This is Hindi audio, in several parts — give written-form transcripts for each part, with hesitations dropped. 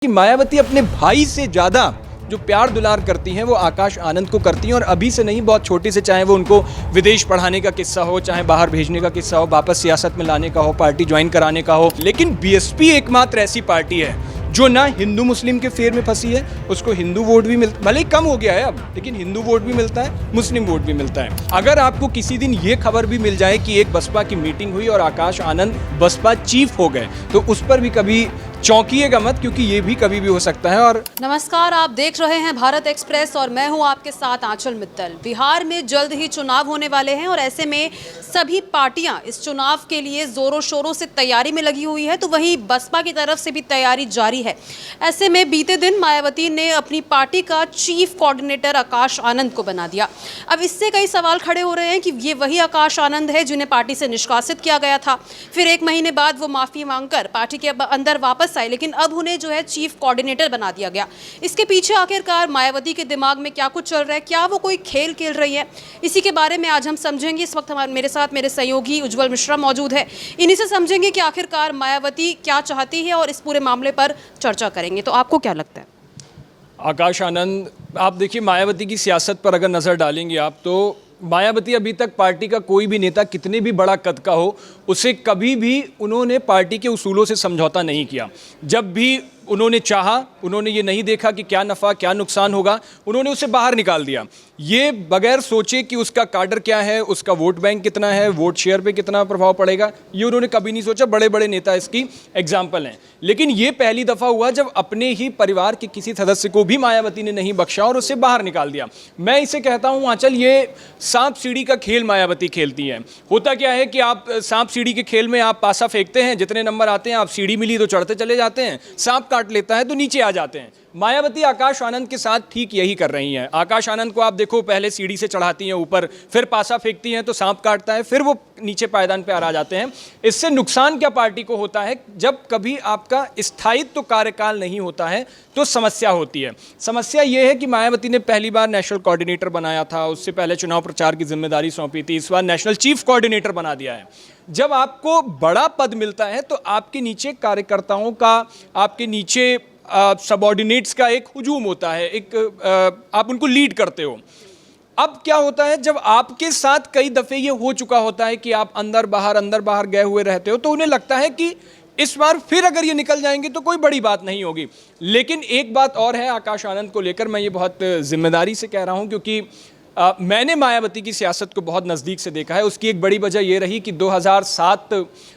कि मायावती अपने भाई से ज़्यादा जो प्यार दुलार करती हैं वो आकाश आनंद को करती हैं। और अभी से नहीं, बहुत छोटे से, चाहे वो उनको विदेश पढ़ाने का किस्सा हो, चाहे बाहर भेजने का किस्सा हो, वापस सियासत में लाने का हो, पार्टी ज्वाइन कराने का हो। लेकिन बीएसपी एकमात्र ऐसी पार्टी है जो ना हिंदू मुस्लिम के फेर में फंसी है, उसको हिंदू वोट भी मिलता, भले ही कम हो गया है अब, लेकिन हिंदू वोट भी मिलता है, मुस्लिम वोट भी मिलता है। अगर आपको किसी दिन ये खबर भी मिल जाए कि एक बसपा की मीटिंग हुई और आकाश आनंद बसपा चीफ हो गए, तो उस पर भी कभी चौंकिएगा मत, क्योंकि ये भी कभी भी हो सकता है। और नमस्कार, आप देख रहे हैं भारत एक्सप्रेस और मैं हूं आपके साथ आंचल मित्तल। बिहार में जल्द ही चुनाव होने वाले हैं और ऐसे में सभी पार्टियां इस चुनाव के लिए जोरों शोरों से तैयारी में लगी हुई है, तो वहीं बसपा की तरफ से भी तैयारी जारी है। ऐसे में बीते दिन मायावती ने अपनी पार्टी का चीफ कोऑर्डिनेटर आकाश आनंद को बना दिया। अब इससे कई सवाल खड़े हो रहे हैं कि ये वही आकाश आनंद है जिन्हें पार्टी से निष्कासित किया गया था, फिर एक महीने बाद वो माफी मांगकर पार्टी के अंदर वापस आए, लेकिन अब उन्हें जो है चीफ कोऑर्डिनेटर बना दिया गया। इसके पीछे आखिरकार मायावती के दिमाग में क्या कुछ चल रहा है, क्या वो कोई खेल खेल रही है, इसी के बारे में आज हम समझेंगे। इस वक्त मेरे साथ मेरे सहयोगी उज्जवल मिश्रा मौजूद है, इन्हीं से समझेंगे कि आखिरकार मायावती क्या चाहती है और इस पूरे मामले पर चर्चा करेंगे। तो आपको क्या लगता है? आकाश आनंद, आप देखिए, मायावती की सियासत पर अगर नज़र डालेंगे आप, तो मायावती अभी तक पार्टी का कोई भी नेता कितने भी बड़ा कद का हो, उसे कभी भी उन्होंने पार्टी के उसूलों से समझौता नहीं किया। जब भी उन्होंने चाहा, उन्होंने ये नहीं देखा कि क्या नफ़ा क्या नुकसान होगा, उन्होंने उसे बाहर निकाल दिया। ये बगैर सोचे कि उसका काडर क्या है, उसका वोट बैंक कितना है, वोट शेयर पे कितना प्रभाव पड़ेगा, ये उन्होंने कभी नहीं सोचा। बड़े बड़े नेता इसकी एग्जाम्पल हैं। लेकिन ये पहली दफ़ा हुआ जब अपने ही परिवार के किसी सदस्य को भी मायावती ने नहीं बख्शा और उसे बाहर निकाल दिया। मैं इसे कहता हूँ आंचल, ये सांप सीढ़ी का खेल मायावती खेलती हैं। होता क्या है कि आप सांप सीढ़ी के खेल में आप पासा फेंकते हैं, जितने नंबर आते हैं, आप सीढ़ी मिली तो चढ़ते चले जाते हैं, सांप काट लेता है तो नीचे आ जाते हैं। मायावती आकाश आनंद के साथ ठीक यही कर रही हैं। आकाश आनंद को आप देखो, पहले सीढ़ी से चढ़ाती हैं ऊपर, फिर पासा फेंकती हैं तो सांप काटता है, फिर वो नीचे पायदान पे आ जाते हैं। इससे नुकसान क्या पार्टी को होता है? जब कभी आपका स्थायित्व कार्यकाल नहीं होता है तो समस्या होती है। समस्या ये है कि मायावती ने पहली बार नेशनल कोऑर्डिनेटर बनाया था, उससे पहले चुनाव प्रचार की जिम्मेदारी सौंपी थी, इस बार नेशनल चीफ कोऑर्डिनेटर बना दिया है। जब आपको बड़ा पद मिलता है तो आपके नीचे कार्यकर्ताओं का, आपके नीचे सबऑर्डिनेट्स का एक हुजूम होता है, आप उनको लीड करते हो। अब क्या होता है, जब आपके साथ कई दफ़े ये हो चुका होता है कि आप अंदर बाहर गए हुए रहते हो, तो उन्हें लगता है कि इस बार फिर अगर ये निकल जाएंगे तो कोई बड़ी बात नहीं होगी। लेकिन एक बात और है आकाश आनंद को लेकर, मैं ये बहुत जिम्मेदारी से कह रहा हूँ, क्योंकि मैंने मायावती की सियासत को बहुत नज़दीक से देखा है। उसकी एक बड़ी वजह ये रही कि 2007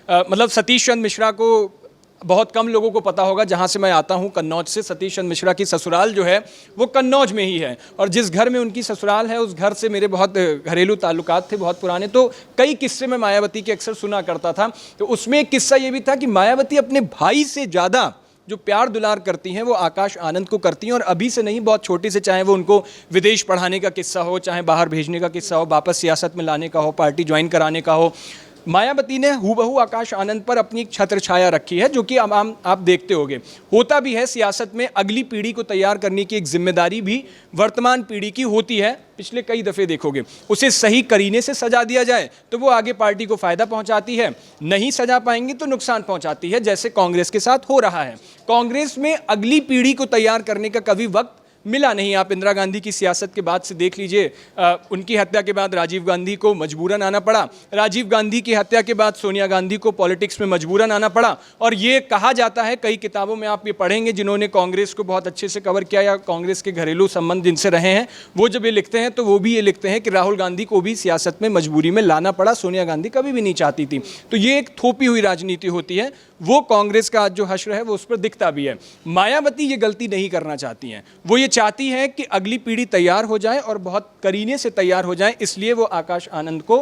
मतलब सतीश चंद्र मिश्रा को बहुत कम लोगों को पता होगा, जहाँ से मैं आता हूँ कन्नौज से, सतीश चंद्र मिश्रा की ससुराल जो है वो कन्नौज में ही है। और जिस घर में उनकी ससुराल है, उस घर से मेरे बहुत घरेलू ताल्लुकात थे, बहुत पुराने। तो कई किस्से मैं मायावती के अक्सर सुना करता था। तो उसमें एक किस्सा ये भी था कि मायावती अपने भाई से ज़्यादा जो प्यार दुलार करती हैं वो आकाश आनंद को करती हैं। और अभी से नहीं, बहुत छोटे से, चाहे वो उनको विदेश पढ़ाने का किस्सा हो, चाहे बाहर भेजने का किस्सा हो, वापस सियासत में लाने का हो, पार्टी ज्वाइन कराने का हो, मायावती ने हूबहू आकाश आनंद पर अपनी एक छत्र छाया रखी है, जो कि आप देखते होंगे होता भी है। सियासत में अगली पीढ़ी को तैयार करने की एक जिम्मेदारी भी वर्तमान पीढ़ी की होती है। पिछले कई दफ़े देखोगे, उसे सही करीने से सजा दिया जाए तो वो आगे पार्टी को फ़ायदा पहुंचाती है, नहीं सजा पाएंगे तो नुकसान पहुंचाती है, जैसे कांग्रेस के साथ हो रहा है। कांग्रेस में अगली पीढ़ी को तैयार करने का कभी वक्त मिला नहीं। आप इंदिरा गांधी की सियासत के बाद से देख लीजिए, उनकी हत्या के बाद राजीव गांधी को मजबूरन आना पड़ा, राजीव गांधी की हत्या के बाद सोनिया गांधी को पॉलिटिक्स में मजबूरन आना पड़ा। और ये कहा जाता है, कई किताबों में आप ये पढ़ेंगे जिन्होंने कांग्रेस को बहुत अच्छे से कवर किया या कांग्रेस के घरेलू संबंध जिनसे रहे हैं, वो जब ये लिखते हैं तो वो भी ये लिखते हैं कि राहुल गांधी को भी सियासत में मजबूरी में लाना पड़ा, सोनिया गांधी कभी भी नहीं चाहती थी। तो ये एक थोपी हुई राजनीति होती है, वो कांग्रेस का आज जो हश्र है वो उस पर दिखता भी है। मायावती ये गलती नहीं करना चाहती हैं। वो ये चाहती हैं कि अगली पीढ़ी तैयार हो जाए और बहुत करीने से तैयार हो जाए, इसलिए वो आकाश आनंद को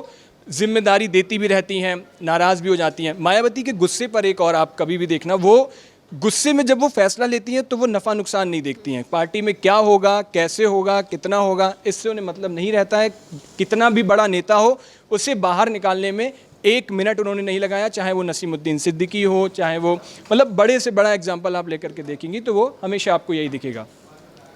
जिम्मेदारी देती भी रहती हैं, नाराज़ भी हो जाती हैं। मायावती के गुस्से पर एक और आप कभी भी देखना, वो गुस्से में जब वो फैसला लेती हैं तो वो नफ़ा नुकसान नहीं देखती हैं। पार्टी में क्या होगा, कैसे होगा, कितना होगा, इससे उन्हें मतलब नहीं रहता है। कितना भी बड़ा नेता हो, उसे बाहर निकालने में एक मिनट उन्होंने नहीं लगाया, चाहे वो नसीमुद्दीन सिद्दीकी हो, चाहे वो, मतलब बड़े से बड़ा एग्जाम्पल आप लेकर के देखेंगी तो वो हमेशा आपको यही दिखेगा।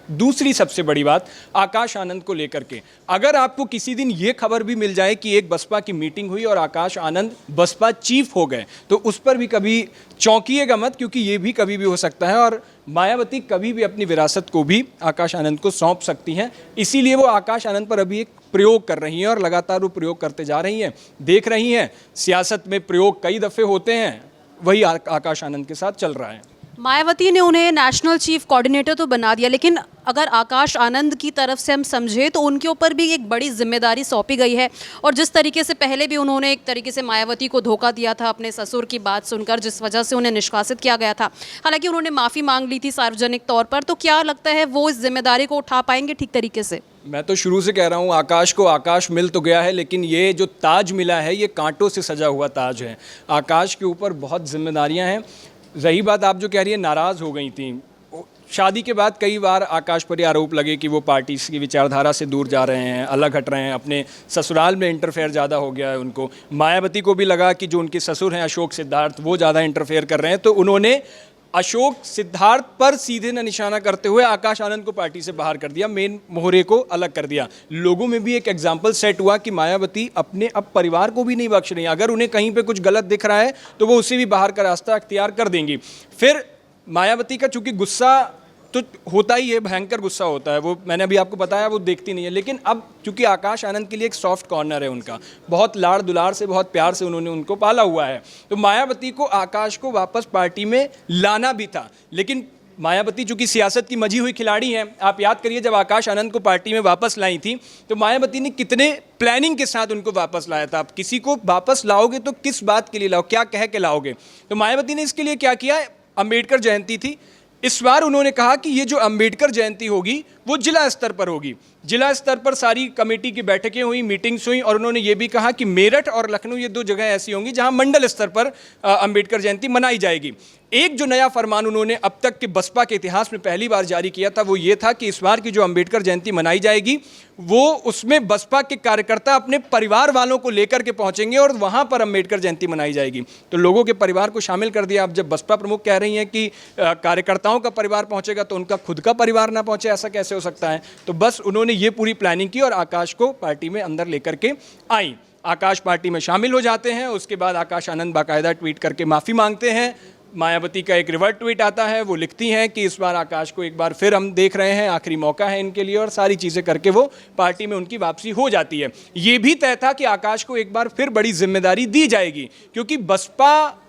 दूसरी सबसे बड़ी बात आकाश आनंद को लेकर के, अगर आपको किसी दिन ये खबर भी मिल जाए कि एक बसपा की मीटिंग हुई और आकाश आनंद बसपा चीफ हो गए, तो उस पर भी कभी चौंकिएगा मत, क्योंकि ये भी कभी भी हो सकता है और मायावती कभी भी अपनी विरासत को भी आकाश आनंद को सौंप सकती हैं। इसीलिए वो आकाश आनंद पर अभी एक प्रयोग कर रही हैं और लगातार वो प्रयोग करते जा रही हैं। देख रही हैं सियासत में प्रयोग कई दफ़े होते हैं, वही आकाश आनंद के साथ चल रहा है। मायावती ने उन्हें नेशनल चीफ कोऑर्डिनेटर तो बना दिया, लेकिन अगर आकाश आनंद की तरफ से हम समझे तो उनके ऊपर भी एक बड़ी जिम्मेदारी सौंपी गई है। और जिस तरीके से पहले भी उन्होंने एक तरीके से मायावती को धोखा दिया था अपने ससुर की बात सुनकर, जिस वजह से उन्हें निष्कासित किया गया था, हालांकि उन्होंने माफ़ी मांग ली थी सार्वजनिक तौर पर, तो क्या लगता है वो इस जिम्मेदारी को उठा पाएंगे ठीक तरीके से? मैं तो शुरू से कह रहा हूँ आकाश को आकाश मिल तो गया है, लेकिन ये जो ताज मिला है ये कांटों से सजा हुआ ताज है। आकाश के ऊपर बहुत जिम्मेदारियाँ हैं। रही बात आप जो कह रही है नाराज़ हो गई थी, शादी के बाद कई बार आकाश पर ये आरोप लगे कि वो पार्टी की विचारधारा से दूर जा रहे हैं, अलग हट रहे हैं, अपने ससुराल में इंटरफेयर ज़्यादा हो गया है उनको। मायावती को भी लगा कि जो उनके ससुर हैं अशोक सिद्धार्थ वो ज़्यादा इंटरफेयर कर रहे हैं, तो उन्होंने अशोक सिद्धार्थ पर सीधे न निशाना करते हुए आकाश आनंद को पार्टी से बाहर कर दिया, मेन मोहरे को अलग कर दिया। लोगों में भी एक एग्जाम्पल सेट हुआ कि मायावती अपने अब परिवार को भी नहीं बख्श रही। अगर उन्हें कहीं पे कुछ गलत दिख रहा है तो वो उसे भी बाहर का रास्ता अख्तियार कर देंगी। फिर मायावती का चूंकि गुस्सा तो होता ही है, भयंकर गुस्सा होता है, वो मैंने अभी आपको बताया, वो देखती नहीं है। लेकिन अब चूंकि आकाश आनंद के लिए एक सॉफ्ट कॉर्नर है उनका, बहुत लाड़ दुलार से बहुत प्यार से उन्होंने उनको पाला हुआ है, तो मायावती को आकाश को वापस पार्टी में लाना भी था। लेकिन मायावती चूंकि सियासत की मजी हुई खिलाड़ी हैं, आप याद करिए जब आकाश आनंद को पार्टी में वापस लाई थी तो मायावती ने कितने प्लानिंग के साथ उनको वापस लाया था। आप किसी को वापस लाओगे तो किस बात के लिए लाओ, क्या कह के लाओगे? तो मायावती ने इसके लिए क्या किया, अम्बेडकर जयंती थी, इस बार उन्होंने कहा कि ये जो अम्बेडकर जयंती होगी वो जिला स्तर पर होगी। जिला स्तर पर सारी कमेटी की बैठकें हुई, मीटिंग्स हुई, और उन्होंने ये भी कहा कि मेरठ और लखनऊ ये दो जगह ऐसी होंगी जहां मंडल स्तर पर अम्बेडकर जयंती मनाई जाएगी। एक जो नया फरमान उन्होंने अब तक के बसपा के इतिहास में पहली बार जारी किया था वो ये था कि इस बार की जो अम्बेडकर जयंती मनाई जाएगी वो उसमें बसपा के कार्यकर्ता अपने परिवार वालों को लेकर के पहुंचेंगे और वहां पर अम्बेडकर जयंती मनाई जाएगी। तो लोगों के परिवार को शामिल कर दिया। अब जब बसपा प्रमुख कह रही हैं कि कार्यकर्ताओं का परिवार पहुंचेगा तो उनका खुद का परिवार ना पहुंचे, ऐसा कैसे हो सकता है? तो बस उन्होंने ये पूरी प्लानिंग की और आकाश को पार्टी में अंदर लेकर के आई। आकाश पार्टी में शामिल हो जाते हैं, उसके बाद आकाश आनंद बाकायदा ट्वीट करके माफ़ी मांगते हैं। मायावती का एक रिवर्ट ट्वीट आता है, वो लिखती हैं कि इस बार आकाश को एक बार फिर हम देख रहे हैं, आखिरी मौका है इनके लिए, और सारी चीज़ें करके वो पार्टी में उनकी वापसी हो जाती है। ये भी तय था कि आकाश को एक बार फिर बड़ी जिम्मेदारी दी जाएगी, क्योंकि बसपा,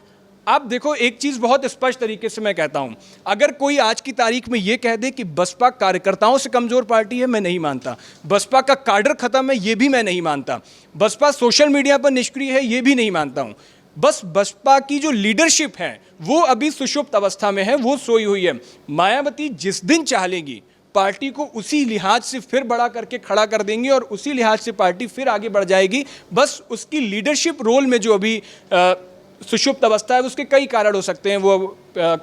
आप देखो एक चीज़ बहुत स्पष्ट तरीके से मैं कहता हूं, अगर कोई आज की तारीख में ये कह दे कि बसपा कार्यकर्ताओं से कमज़ोर पार्टी है, मैं नहीं मानता। बसपा का काडर ख़त्म है, ये भी मैं नहीं मानता। बसपा सोशल मीडिया पर निष्क्रिय है, ये भी नहीं मानता हूं। बस बसपा की जो लीडरशिप है वो अभी सुषुप्त अवस्था में है, वो सोई हुई है। मायावती जिस दिन चाहेंगी पार्टी को उसी लिहाज से फिर बड़ा करके खड़ा कर देंगी और उसी लिहाज से पार्टी फिर आगे बढ़ जाएगी। बस उसकी लीडरशिप रोल में जो अभी सुषुप्त अवस्था है उसके कई कारण हो सकते हैं, वो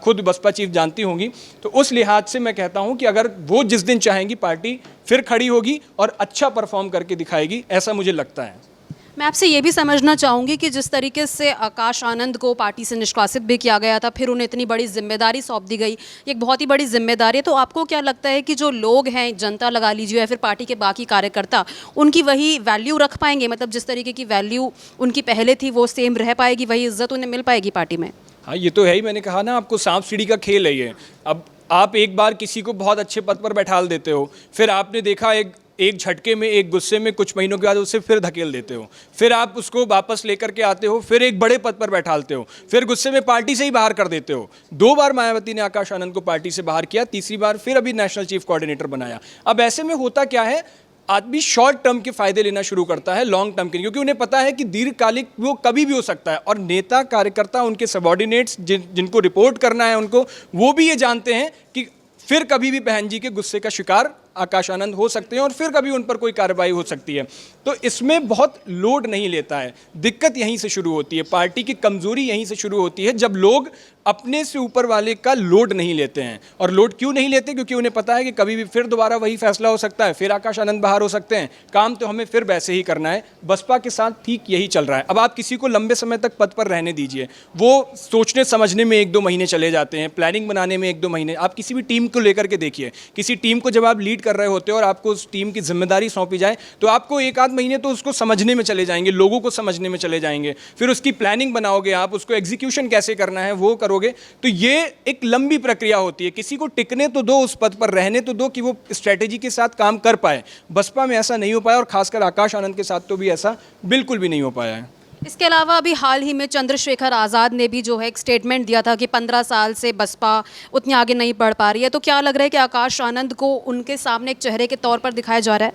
खुद बसपा चीफ जानती होंगी। तो उस लिहाज से मैं कहता हूं कि अगर वो जिस दिन चाहेंगी पार्टी फिर खड़ी होगी और अच्छा परफॉर्म करके दिखाएगी, ऐसा मुझे लगता है। मैं आपसे ये भी समझना चाहूँगी कि जिस तरीके से आकाश आनंद को पार्टी से निष्कासित भी किया गया था, फिर उन्हें इतनी बड़ी जिम्मेदारी सौंप दी गई, एक बहुत ही बड़ी जिम्मेदारी है, तो आपको क्या लगता है कि जो लोग हैं, जनता लगा लीजिए या फिर पार्टी के बाकी कार्यकर्ता, उनकी वही वैल्यू रख पाएंगे? मतलब जिस तरीके की वैल्यू उनकी पहले थी वो सेम रह पाएगी, वही इज्जत उन्हें मिल पाएगी पार्टी में? हाँ, ये तो है ही। मैंने कहा ना आपको, सांप सीढ़ी का खेल है ये। अब आप एक बार किसी को बहुत अच्छे पद पर बैठाल देते हो, फिर आपने देखा एक झटके में, एक गुस्से में कुछ महीनों के बाद उसे फिर धकेल देते हो, फिर आप उसको वापस लेकर के आते हो, फिर एक बड़े पद पर बैठालते हो, फिर गुस्से में पार्टी से ही बाहर कर देते हो। 2 बार मायावती ने आकाश आनंद को पार्टी से बाहर किया, तीसरी बार फिर अभी नेशनल चीफ कोऑर्डिनेटर बनाया। अब ऐसे में होता क्या है, आदमी शॉर्ट टर्म के फायदे लेना शुरू करता है लॉन्ग टर्म के, क्योंकि उन्हें पता है कि दीर्घकालिक वो कभी भी हो सकता है। और नेता कार्यकर्ता, उनके सबॉर्डिनेट्स जिनको रिपोर्ट करना है उनको, वो भी ये जानते हैं कि फिर कभी भी बहन जी के गुस्से का शिकार आकाश आनंद हो सकते हैं और फिर कभी उन पर कोई कार्रवाई हो सकती है। तो इसमें बहुत लोड नहीं लेता है। दिक्कत यहीं से शुरू होती है, पार्टी की कमजोरी यहीं से शुरू होती है, जब लोग अपने से ऊपर वाले का लोड नहीं लेते हैं। और लोड क्यों नहीं लेते? क्योंकि उन्हें पता है कि कभी भी फिर दोबारा वही फैसला हो सकता है, फिर आकाश आनंद बाहर हो सकते हैं, काम तो हमें फिर वैसे ही करना है। बसपा के साथ ठीक यही चल रहा है। अब आप किसी को लंबे समय तक पद पर रहने दीजिए, वो सोचने समझने में 1-2 महीने चले जाते हैं, प्लानिंग बनाने में 1-2 महीने। आप किसी भी टीम को लेकर के देखिए, किसी टीम को जब आप लीड कर रहे होते हो और आपको उस टीम की जिम्मेदारी सौंपी जाए तो आपको 1-8 महीने तो उसको समझने में चले जाएंगे, लोगों को समझने में चले जाएंगे, फिर उसकी प्लानिंग बनाओगे आप, उसको एग्जीक्यूशन कैसे करना है वो करोगे। तो ये एक लंबी प्रक्रिया होती है। किसी को टिकने तो दो, उस पद पर रहने तो दो कि वो स्ट्रेटेजी के साथ काम कर पाए। बसपा में ऐसा नहीं हो पाया और खासकर आकाश आनंद के साथ तो भी ऐसा बिल्कुल भी नहीं हो पाया है। इसके अलावा अभी हाल ही में चंद्रशेखर आज़ाद ने भी जो है एक स्टेटमेंट दिया था कि 15 साल से बसपा उतनी आगे नहीं बढ़ पा रही है। तो क्या लग रहा है कि आकाश आनंद को उनके सामने एक चेहरे के तौर पर दिखाया जा रहा है?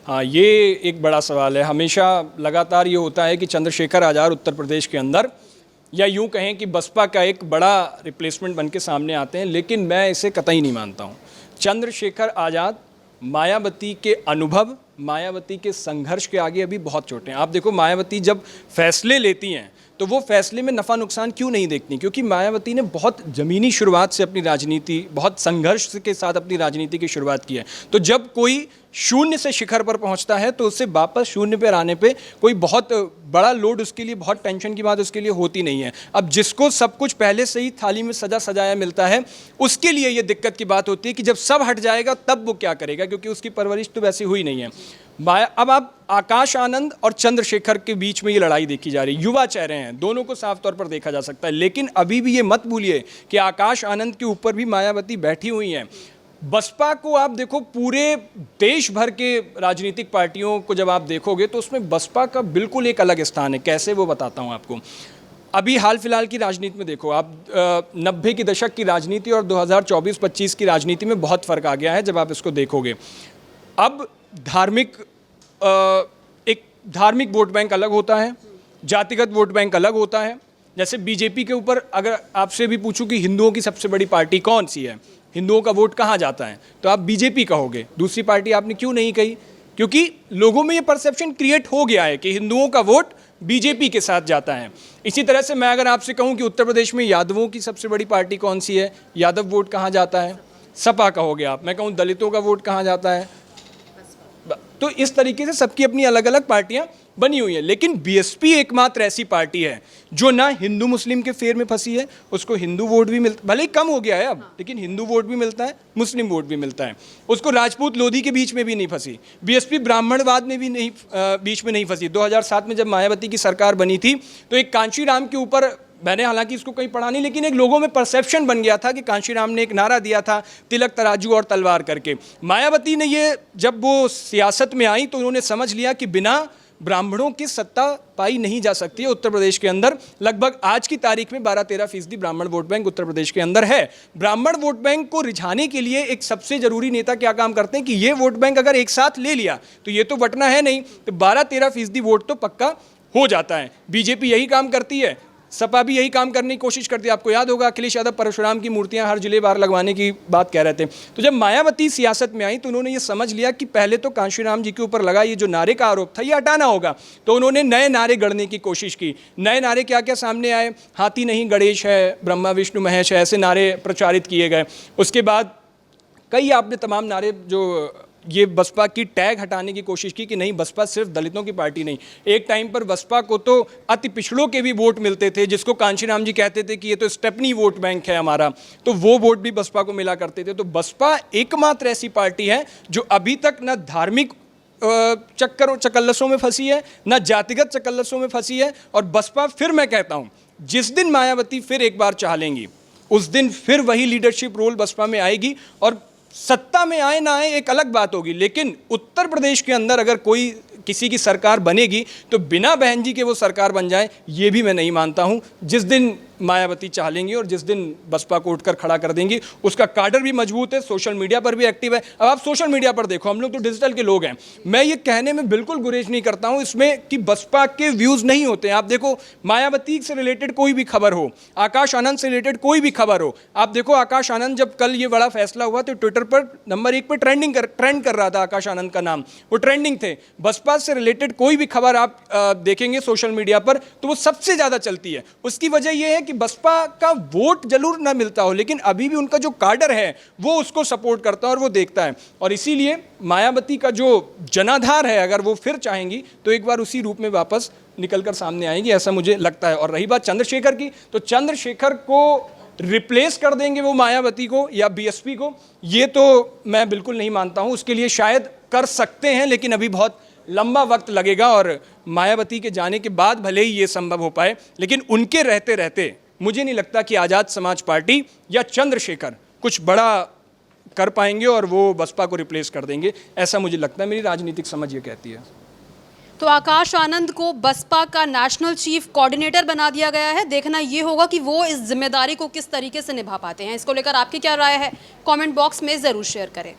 हाँ, ये एक बड़ा सवाल है। हमेशा लगातार ये होता है कि चंद्रशेखर आज़ाद उत्तर प्रदेश के अंदर, या यूं कहें कि बसपा का एक बड़ा रिप्लेसमेंट बन के सामने आते हैं, लेकिन मैं इसे कतई नहीं मानता हूं। चंद्रशेखर आज़ाद मायावती के अनुभव, मायावती के संघर्ष के आगे अभी बहुत छोटे हैं। आप देखो, मायावती जब फैसले लेती हैं तो वो फैसले में नफ़ा नुकसान क्यों नहीं देखती? क्योंकि मायावती ने बहुत ज़मीनी शुरुआत से अपनी राजनीति, बहुत संघर्ष के साथ अपनी राजनीति की शुरुआत की है। तो जब कोई शून्य से शिखर पर पहुंचता है तो उससे वापस शून्य पर आने पे कोई बहुत बड़ा लोड उसके लिए, बहुत टेंशन की बात उसके लिए होती नहीं है। अब जिसको सब कुछ पहले से ही थाली में सजा सजाया मिलता है, उसके लिए ये दिक्कत की बात होती है कि जब सब हट जाएगा तब वो क्या करेगा, क्योंकि उसकी परवरिश तो वैसी हुई नहीं है। अब आप आकाश आनंद और चंद्रशेखर के बीच में ये लड़ाई देखी जा रही है। युवा चेहरे हैं, दोनों को साफ तौर पर देखा जा सकता है, लेकिन अभी भी ये मत भूलिए कि आकाश आनंद के ऊपर भी मायावती बैठी हुई हैं। बसपा को आप देखो, पूरे देश भर के राजनीतिक पार्टियों को जब आप देखोगे तो उसमें बसपा का बिल्कुल एक अलग स्थान है। कैसे, वो बताता हूँ आपको। अभी हाल फिलहाल की राजनीति में देखो आप, 90 के दशक की राजनीति और 2024-25 की राजनीति में बहुत फ़र्क आ गया है जब आप इसको देखोगे। अब एक धार्मिक वोट बैंक अलग होता है, जातिगत वोट बैंक अलग होता है। जैसे बीजेपी के ऊपर अगर आपसे भी पूछूं कि हिंदुओं की सबसे बड़ी पार्टी कौन सी है, हिंदुओं का वोट कहाँ जाता है, तो आप बीजेपी कहोगे। दूसरी पार्टी आपने क्यों नहीं कही? क्योंकि लोगों में ये परसेप्शन क्रिएट हो गया है कि हिंदुओं का वोट बीजेपी के साथ जाता है। इसी तरह से मैं अगर आपसे कहूं कि उत्तर प्रदेश में यादवों की सबसे बड़ी पार्टी कौन सी है, यादव वोट कहाँ जाता है, सपा कहोगे आप। मैं कहूं दलितों का वोट कहाँ जाता है, तो इस तरीके से सबकी अपनी अलग अलग पार्टियां बनी हुई है। लेकिन बीएसपी एकमात्र ऐसी पार्टी है जो ना हिंदू मुस्लिम के फेर में फंसी है, उसको हिंदू वोट भी मिलता, भले ही कम हो गया है अब, लेकिन हिंदू वोट भी मिलता है, मुस्लिम वोट भी मिलता है। उसको राजपूत लोधी के बीच में भी नहीं फंसी। बीएसपी ब्राह्मणवाद में भी नहीं, बीच में नहीं फंसी। 2007 में जब मायावती की सरकार बनी थी तो एक कांशीराम के ऊपर, मैंने हालांकि इसको कहीं पढ़ा नहीं, लेकिन एक लोगों में परसेप्शन बन गया था कि कांशीराम ने एक नारा दिया था, तिलक तराजू और तलवार करके। मायावती ने ये, जब वो सियासत में आई तो उन्होंने समझ लिया कि बिना ब्राह्मणों की सत्ता पाई नहीं जा सकती है उत्तर प्रदेश के अंदर। लगभग आज की तारीख में 12-13% ब्राह्मण वोट बैंक उत्तर प्रदेश के अंदर है। ब्राह्मण वोट बैंक को रिझाने के लिए एक सबसे जरूरी नेता क्या काम करते हैं कि ये वोट बैंक अगर एक साथ ले लिया तो ये तो बटना है नहीं, तो 12-13% वोट तो पक्का हो जाता है। बीजेपी यही काम करती है, सपा भी यही काम करने की कोशिश करती है। आपको याद होगा अखिलेश यादव परशुराम की मूर्तियां हर जिले बार लगवाने की बात कह रहे थे। तो जब मायावती सियासत में आई तो उन्होंने ये समझ लिया कि पहले तो कांशीराम जी के ऊपर लगा ये जो नारे का आरोप था ये हटाना होगा। तो उन्होंने नए नारे गढ़ने की कोशिश की। नए नारे क्या क्या सामने आए, हाथी नहीं गणेश है, ब्रह्मा विष्णु महेश है, ऐसे नारे प्रचारित किए गए। उसके बाद कई आपने तमाम नारे, जो ये बसपा की टैग हटाने की कोशिश की कि नहीं, बसपा सिर्फ दलितों की पार्टी नहीं। एक टाइम पर बसपा को तो अति पिछड़ों के भी वोट मिलते थे, जिसको कांशीराम जी कहते थे कि ये तो स्टेपनी वोट बैंक है हमारा, तो वो वोट भी बसपा को मिला करते थे। तो बसपा एकमात्र ऐसी पार्टी है जो अभी तक न धार्मिक चकल्लसों में फंसी है, न जातिगत चकल्लसों में फंसी है। और बसपा, फिर मैं कहता हूँ, जिस दिन मायावती फिर एक बार चाह लेंगी उस दिन फिर वही लीडरशिप रोल बसपा में आएगी। और सत्ता में आए ना आए एक अलग बात होगी, लेकिन उत्तर प्रदेश के अंदर अगर कोई किसी की सरकार बनेगी तो बिना बहन जी के वो सरकार बन जाए, ये भी मैं नहीं मानता हूं। जिस दिन मायावती चाह लेंगी और जिस दिन बसपा को उठकर खड़ा कर देंगी, उसका काडर भी मजबूत है, सोशल मीडिया पर भी एक्टिव है। अब आप सोशल मीडिया पर देखो, हम लोग तो डिजिटल के लोग हैं, मैं ये कहने में बिल्कुल गुरेज नहीं करता हूं इसमें कि बसपा के व्यूज़ नहीं होते हैं। आप देखो, मायावती से रिलेटेड कोई भी खबर हो, आकाश आनंद से रिलेटेड कोई भी खबर हो, आप देखो आकाश आनंद, जब कल ये बड़ा फैसला हुआ तो ट्विटर पर नंबर 1 पर ट्रेंड कर रहा था आकाश आनंद का नाम, वो ट्रेंडिंग थे। बसपा से रिलेटेड कोई भी खबर आप देखेंगे सोशल मीडिया पर तो वो सबसे ज़्यादा चलती है। उसकी वजह यह है कि कि बसपा का वोट जरूर ना मिलता हो, लेकिन अभी भी उनका जो काडर है वो उसको सपोर्ट करता है और वो देखता है। और इसीलिए मायावती का जो जनाधार है, अगर वो फिर चाहेंगी तो एक बार उसी रूप में वापस निकलकर सामने आएंगी, ऐसा मुझे लगता है। और रही बात चंद्रशेखर की, तो चंद्रशेखर को रिप्लेस कर देंगे वो मायावती को या बीएसपी को, ये तो मैं बिल्कुल नहीं मानता हूं। उसके लिए शायद कर सकते हैं, लेकिन अभी बहुत लंबा वक्त लगेगा और मायावती के जाने के बाद भले ही ये संभव हो पाए, लेकिन उनके रहते रहते मुझे नहीं लगता कि आज़ाद समाज पार्टी या चंद्रशेखर कुछ बड़ा कर पाएंगे और वो बसपा को रिप्लेस कर देंगे, ऐसा मुझे लगता है। मेरी राजनीतिक समझ ये कहती है। तो आकाश आनंद को बसपा का नेशनल चीफ कोऑर्डिनेटर बना दिया गया है। देखना ये होगा कि वो इस जिम्मेदारी को किस तरीके से निभा पाते हैं। इसको लेकर आपकी क्या राय है, कमेंट बॉक्स में ज़रूर शेयर करें।